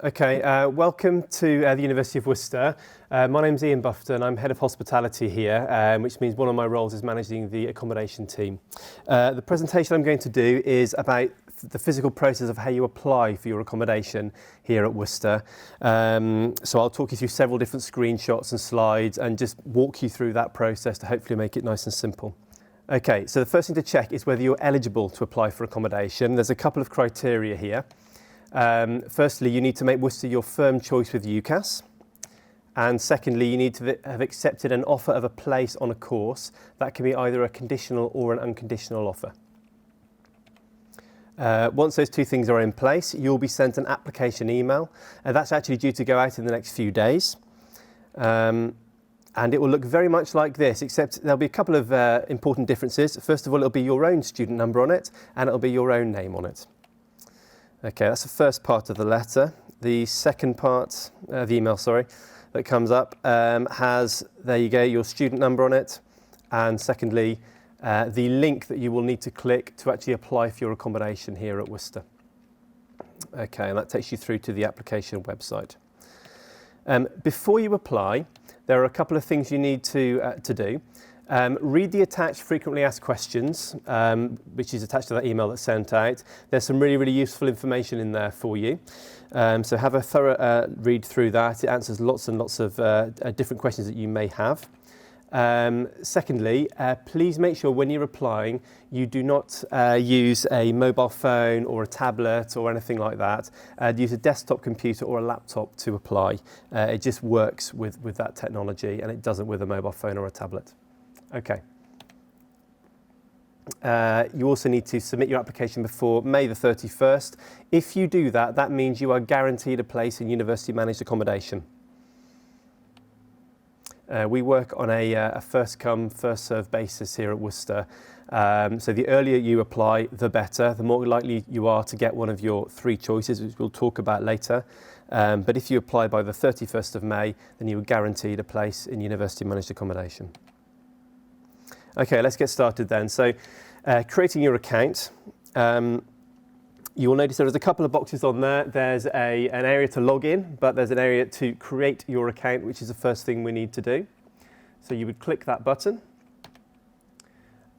Okay, welcome to the University of Worcester. My name's Ian Buffton. I'm Head of Hospitality here, which means one of my roles is managing the accommodation team. The presentation I'm going to do is about the physical process of how you apply for your accommodation here at Worcester. So I'll talk you through several different screenshots and slides and just walk you through that process to hopefully make it nice and simple. Okay, so the first thing to check is whether you're eligible to apply for accommodation. There's a couple of criteria here. Firstly, you need to make Worcester your firm choice with UCAS. And secondly, you need to have accepted an offer of a place on a course. That can be either a conditional or an unconditional offer. Once those two things are in place, you'll be sent an application email. That's actually due to go out in the next few days. And it will look very much like this, except there'll be a couple of important differences. First of all, it'll be your own student number on it, and it'll be your own name on it. Okay, that's the first part of the letter. The second part, the email, that comes up has, there you go, your student number on it. And secondly, the link that you will need to click to actually apply for your accommodation here at Worcester. Okay, and that takes you through to the application website. Before you apply, there are a couple of things you need to do. Read the attached frequently asked questions, which is attached to that email that's sent out. There's some really useful information in there for you. So have a thorough read through that. It answers lots and lots of different questions that you may have. Secondly, please make sure when you're applying, you do not use a mobile phone or a tablet or anything like that. Use a desktop computer or a laptop to apply. It just works with that technology, and it doesn't with a mobile phone or a tablet. Okay. You also need to submit your application before May the 31st. If you do that, that means you are guaranteed a place in university managed accommodation. We work on a first come, first served basis here at Worcester. So the earlier you apply, the better. The more likely you are to get one of your three choices, which we'll talk about later. But if you apply by the 31st of May, then you are guaranteed a place in university managed accommodation. Okay, let's get started then. So, creating your account. You will notice there's a couple of boxes on there. There's an area to log in, but there's an area to create your account, which is the first thing we need to do. So you would click that button,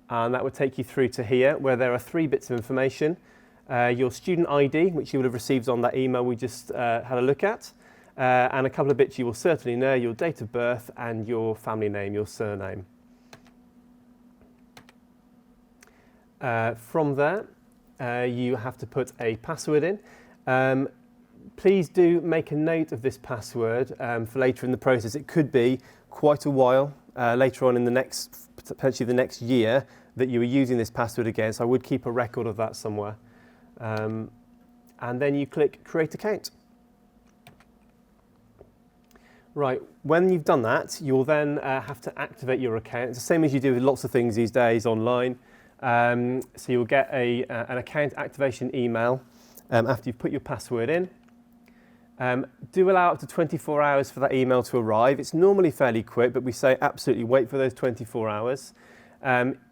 and that would take you through to here, where there are three bits of information. Your student ID, which you would have received on that email we just had a look at, and a couple of bits you will certainly know, your date of birth and your family name, your surname. From there, you have to put a password in. Please do make a note of this password for later in the process. It could be quite a while later on in the next, potentially the next year, that you are using this password again. So I would keep a record of that somewhere. And then you click Create Account. Right, when you've done that, you'll then have to activate your account. It's the same as you do with lots of things these days online. So you'll get an account activation email after you've put your password in. Do allow up to 24 hours for that email to arrive. It's normally fairly quick, but we say absolutely wait for those 24 hours.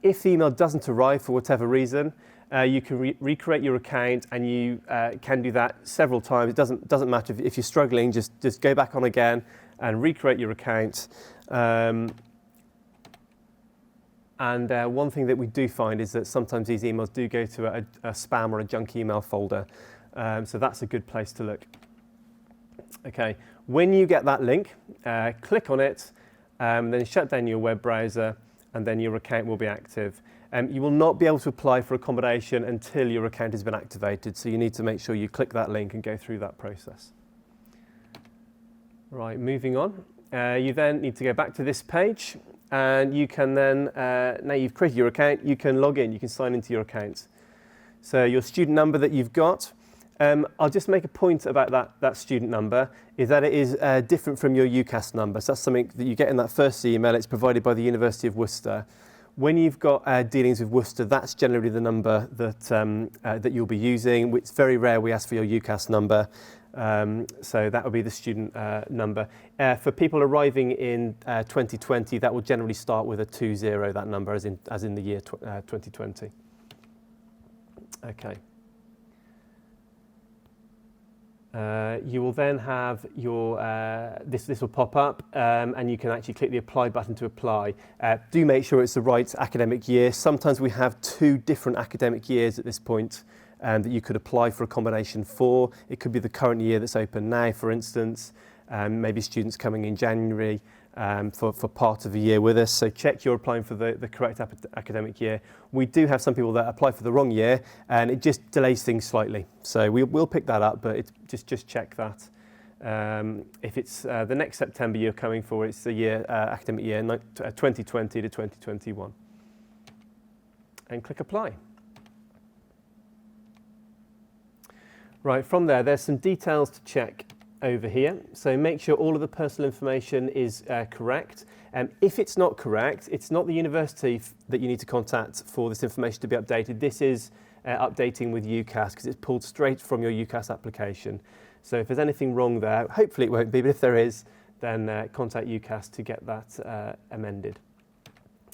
If the email doesn't arrive for whatever reason, you can recreate your account, and you can do that several times. It doesn't matter if you're struggling, just go back on again and recreate your account. And one thing that we do find is that sometimes these emails do go to a spam or a junk email folder. So that's a good place to look. Okay, when you get that link, click on it, then shut down your web browser, and then your account will be active. You will not be able to apply for accommodation until your account has been activated. So you need to make sure you click that link and go through that process. Right, moving on. You then need to go back to this page. And you can then, now you've created your account, you can log in, you can sign into your account. So your student number that you've got, I'll just make a point about that student number, is that it is different from your UCAS number. So that's something that you get in that first email. It's provided by the University of Worcester. When you've got dealings with Worcester, that's generally the number that you'll be using. It's very rare we ask for your UCAS number. So that would be the student number. For people arriving in 2020, that will generally start with a 20, that number, as in the year 2020. Okay. You will then have your, this will pop up and you can actually click the apply button to apply. Do make sure it's the right academic year. Sometimes we have 2 different academic years at this point that you could apply for accommodation for. It could be the current year that's open now, for instance, maybe students coming in January for part of the year with us. So check you're applying for the correct academic year. We do have some people that apply for the wrong year and it just delays things slightly. So we'll pick that up, but just check that. If it's the next September you're coming for, it's the year academic year 2020 to 2021. And click apply. Right, from there's some details to check over here. So make sure all of the personal information is correct. If it's not correct, it's not the university that you need to contact for this information to be updated. This is updating with UCAS because it's pulled straight from your UCAS application. So if there's anything wrong there, hopefully it won't be, but if there is, then contact UCAS to get that amended.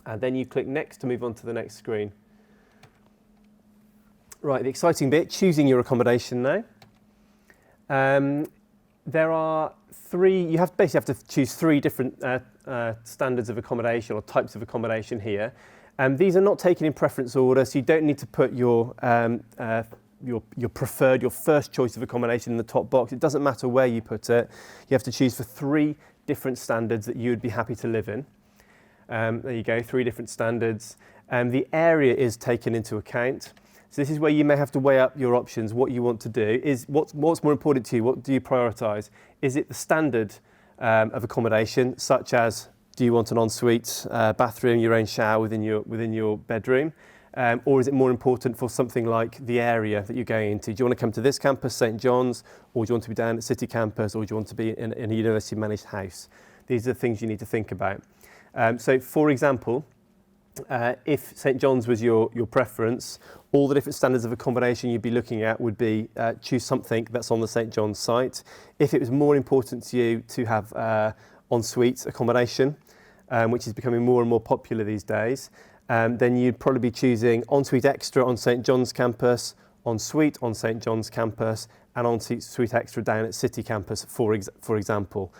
And then you click next to move on to the next screen. Right, the exciting bit, choosing your accommodation now. There are 3, you basically have to choose 3 different standards of accommodation or types of accommodation here. These are not taken in preference order, so you don't need to put your preferred, your first choice of accommodation in the top box. It doesn't matter where you put it. You have to choose for 3 different standards that you would be happy to live in. There you go, 3 different standards. The area is taken into account. So this is where you may have to weigh up your options. What you want to do is what's more important to you. What do you prioritise? Is it the standard of accommodation, such as do you want an ensuite bathroom, your own shower within your bedroom, or is it more important for something like the area that you're going into? Do you want to come to this campus, St John's, or do you want to be down at City Campus, or do you want to be in a university managed house? These are the things you need to think about. So, for example, if St John's was your preference, all the different standards of accommodation you'd be looking at would be choose something that's on the St John's site. If it was more important to you to have ensuite accommodation, which is becoming more and more popular these days, then you'd probably be choosing ensuite extra on St John's campus, ensuite on St John's campus, and ensuite extra down at City Campus, for example.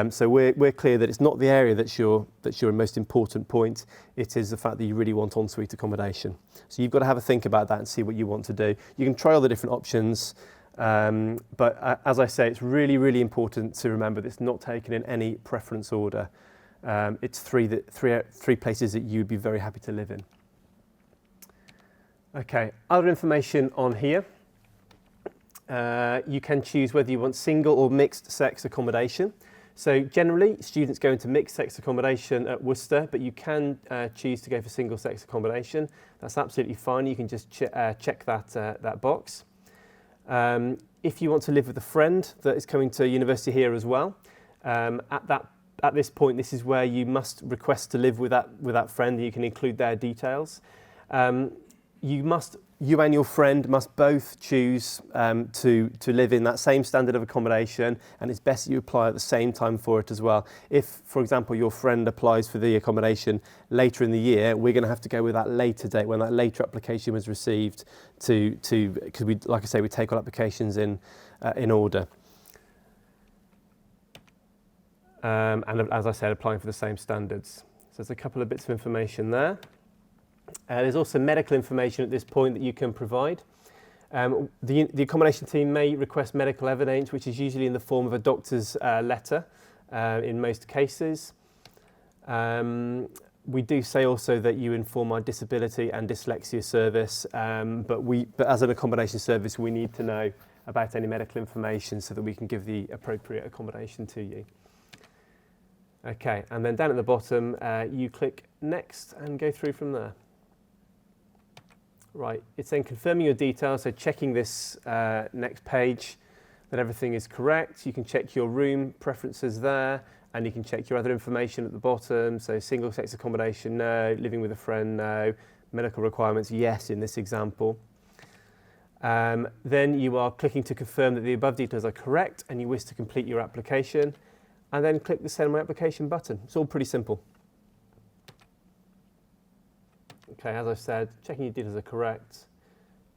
So we're clear that it's not the area that's your most important point. It is the fact that you really want ensuite accommodation. So you've got to have a think about that and see what you want to do. You can try all the different options, but as I say, it's really, really important to remember that it's not taken in any preference order. It's three places that you'd be very happy to live in. Okay, other information on here. You can choose whether you want single or mixed sex accommodation. So generally, students go into mixed sex accommodation at Worcester, but you can choose to go for single sex accommodation. That's absolutely fine. You can just check that box. If you want to live with a friend that is coming to university here as well, at this point, this is where you must request to live with that friend. You can include their details. You and your friend must both choose to live in that same standard of accommodation, and it's best that you apply at the same time for it as well. If, for example, your friend applies for the accommodation later in the year, we're going to have to go with that later date when that later application was received because we, like I say, we take all applications in order. And as I said, applying for the same standards. So there's a couple of bits of information there. There's also medical information at this point that you can provide. The accommodation team may request medical evidence, which is usually in the form of a doctor's letter in most cases. We do say also that you inform our disability and dyslexia service, but as an accommodation service, we need to know about any medical information so that we can give the appropriate accommodation to you. Okay, and then down at the bottom, you click next and go through from there. Right, it's then confirming your details, so checking this next page that everything is correct. You can check your room preferences there, and you can check your other information at the bottom. So single sex accommodation, no. Living with a friend, no. Medical requirements, yes, in this example. Then you are clicking to confirm that the above details are correct and you wish to complete your application, and then click the Send My Application button. It's all pretty simple. Okay, as I've said, checking your details are correct,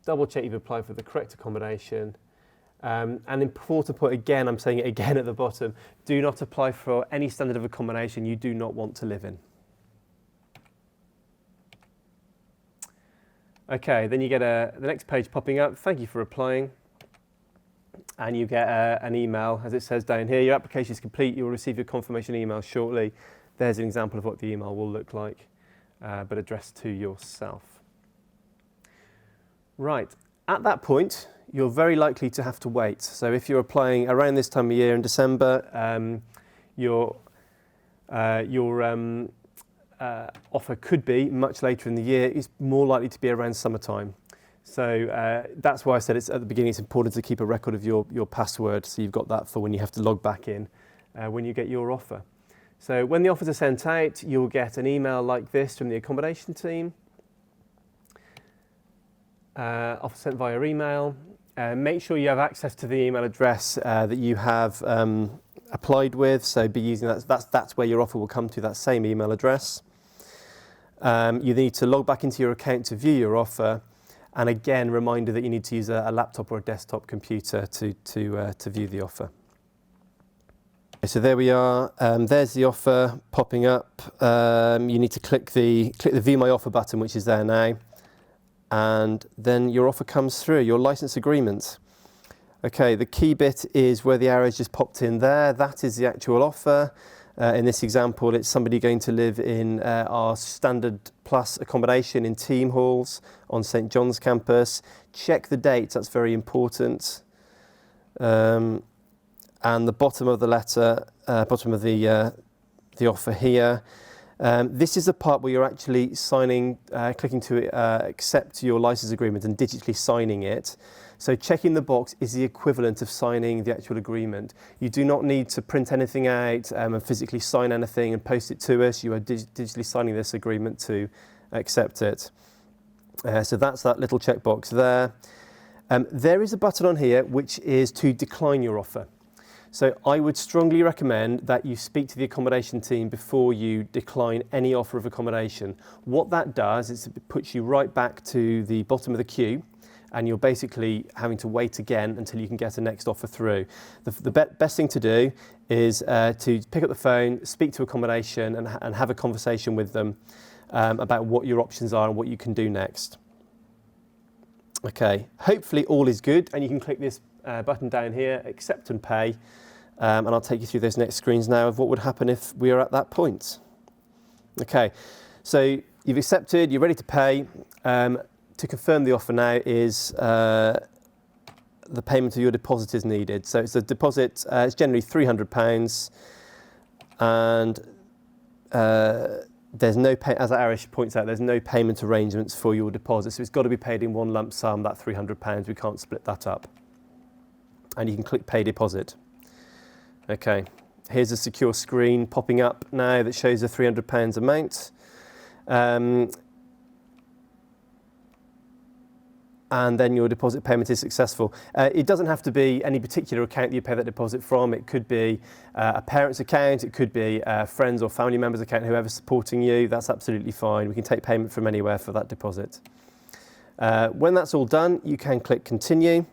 double check you've applied for the correct accommodation, An important point, again, I'm saying it again at the bottom, do not apply for any standard of accommodation you do not want to live in. Okay, then you get the next page popping up. Thank you for applying. And you get an email, as it says down here, your application is complete, you'll receive your confirmation email shortly. There's an example of what the email will look like, but addressed to yourself. Right, at that point, you're very likely to have to wait. So if you're applying around this time of year in December, your offer could be much later in the year. It's more likely to be around summertime. So that's why I said it's at the beginning, it's important to keep a record of your password, so you've got that for when you have to log back in when you get your offer. So when the offers are sent out, you'll get an email like this from the accommodation team. Offer sent via email. Make sure you have access to the email address that you have applied with, so be using that's where your offer will come to, that same email address. You need to log back into your account to view your offer. And again, reminder that you need to use a laptop or a desktop computer to view the offer. So there we are. There's the offer popping up. You need to click the View My Offer button, which is there now, and then your offer comes through. Your license agreement. Okay, the key bit is where the arrow's just popped in there. That is the actual offer. In this example, it's somebody going to live in our Standard Plus accommodation in Team Halls on St John's campus. Check the dates, that's very important. And the bottom of the letter, bottom of the offer here. This is the part where you're actually signing, clicking to accept your license agreement and digitally signing it. So checking the box is the equivalent of signing the actual agreement. You do not need to print anything out and physically sign anything and post it to us. You are digitally signing this agreement to accept it. So that's that little checkbox there. There is a button on here which is to decline your offer. So I would strongly recommend that you speak to the accommodation team before you decline any offer of accommodation. What that does is it puts you right back to the bottom of the queue, and you're basically having to wait again until you can get a next offer through. The best thing to do is to pick up the phone, speak to accommodation and have a conversation with them about what your options are and what you can do next. Okay, hopefully all is good, and you can click this button down here, accept and pay, and I'll take you through those next screens now of what would happen if we are at that point. Okay, so you've accepted, you're ready to pay. To confirm the offer now is the payment of your deposit is needed. So it's a deposit, it's generally £300, and there's no pay, as Arish points out, there's no payment arrangements for your deposit, so it's got to be paid in one lump sum, that £300, we can't split that up. And you can click pay deposit. Okay, here's a secure screen popping up now that shows the £300 amount. And then your deposit payment is successful. It doesn't have to be any particular account that you pay that deposit from. It could be a parent's account, it could be a friends or family member's account, whoever's supporting you, that's absolutely fine. We can take payment from anywhere for that deposit. When that's all done, you can click continue.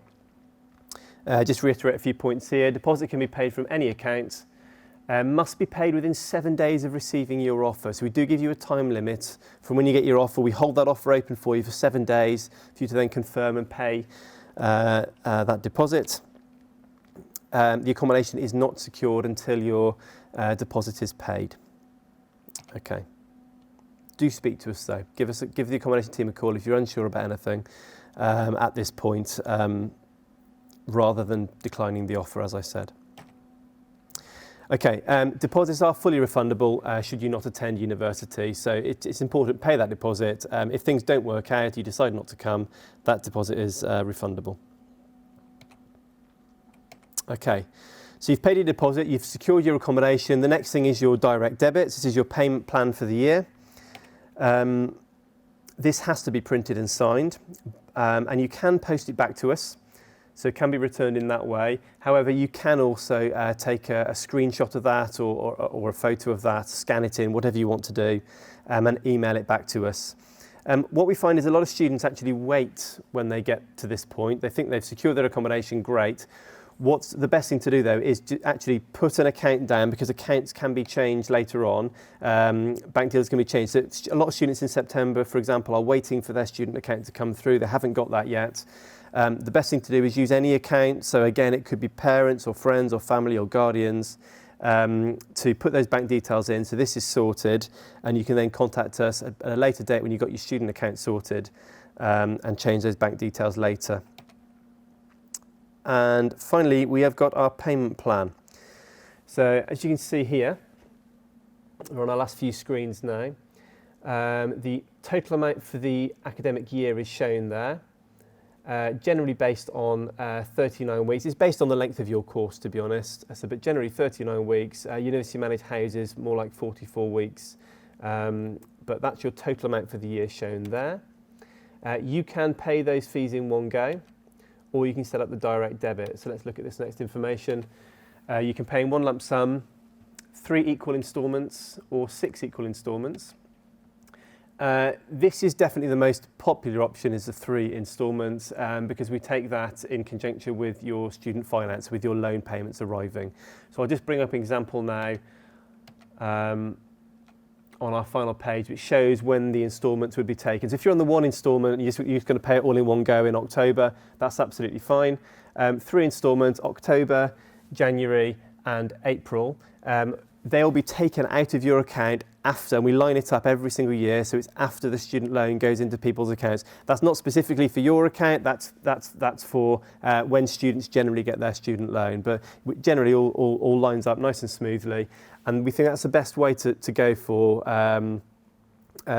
Just reiterate a few points here. Deposit can be paid from any account. Must be paid within 7 days of receiving your offer. So we do give you a time limit from when you get your offer. We hold that offer open for you for 7 days for you to then confirm and pay that deposit. The accommodation is not secured until your deposit is paid. Okay. Do speak to us though. Give the accommodation team a call if you're unsure about anything at this point, rather than declining the offer, as I said. Okay, deposits are fully refundable should you not attend university, so it's important to pay that deposit. If things don't work out, you decide not to come, that deposit is refundable. Okay, so you've paid your deposit, you've secured your accommodation. The next thing is your direct debits. This is your payment plan for the year. This has to be printed and signed, and you can post it back to us. So it can be returned in that way. However, you can also take a screenshot of that or a photo of that, scan it in, whatever you want to do, and email it back to us. What we find is a lot of students actually wait when they get to this point. They think they've secured their accommodation, great. What's the best thing to do though is to actually put an account down, because accounts can be changed later on. Bank deals can be changed. So a lot of students in September, for example, are waiting for their student account to come through. They haven't got that yet. The best thing to do is use any account. So again, it could be parents or friends or family or guardians, to put those bank details in. So this is sorted, and you can then contact us at a later date when you've got your student account sorted, and change those bank details later. And finally, we have got our payment plan. So as you can see here, we're on our last few screens now. The total amount for the academic year is shown there, generally based on 39 weeks. It's based on the length of your course, to be honest. So, but generally 39 weeks. University managed houses, more like 44 weeks. But that's your total amount for the year shown there. You can pay those fees in one go, or you can set up the direct debit. So let's look at this next information. You can pay in one lump sum, 3 equal instalments, or 6 equal instalments. This is definitely the most popular option, is the 3 instalments, because we take that in conjunction with your student finance, with your loan payments arriving. So I'll just bring up an example now on our final page, which shows when the instalments would be taken. So if you're on the 1 instalment, you're just going to pay it all in one go in October, that's absolutely fine. 3 instalments, October, January and April. They'll be taken out of your account after, and we line it up every single year, so it's after the student loan goes into people's accounts. That's not specifically for your account, that's for when students generally get their student loan, but generally all lines up nice and smoothly, and we think that's the best way to go for,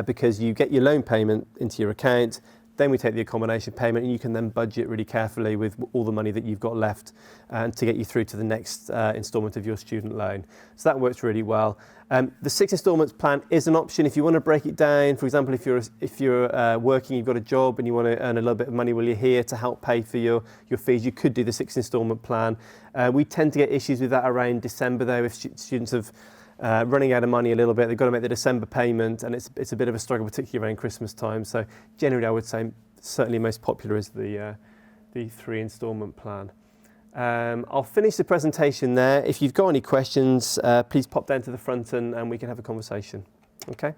because you get your loan payment into your account, then we take the accommodation payment, and you can then budget really carefully with all the money that you've got left, to get you through to the next instalment of your student loan. So that works really well. The 6 instalments plan is an option if you want to break it down. For example, if you're working, you've got a job and you want to earn a little bit of money while you're here to help pay for your fees, you could do the 6 instalment plan. We tend to get issues with that around December though, if students have running out of money a little bit. They've got to make the December payment, and it's a bit of a struggle, particularly around Christmas time. So generally, I would say certainly most popular is the 3 instalment plan. I'll finish the presentation there. If you've got any questions, please pop down to the front and we can have a conversation. Okay.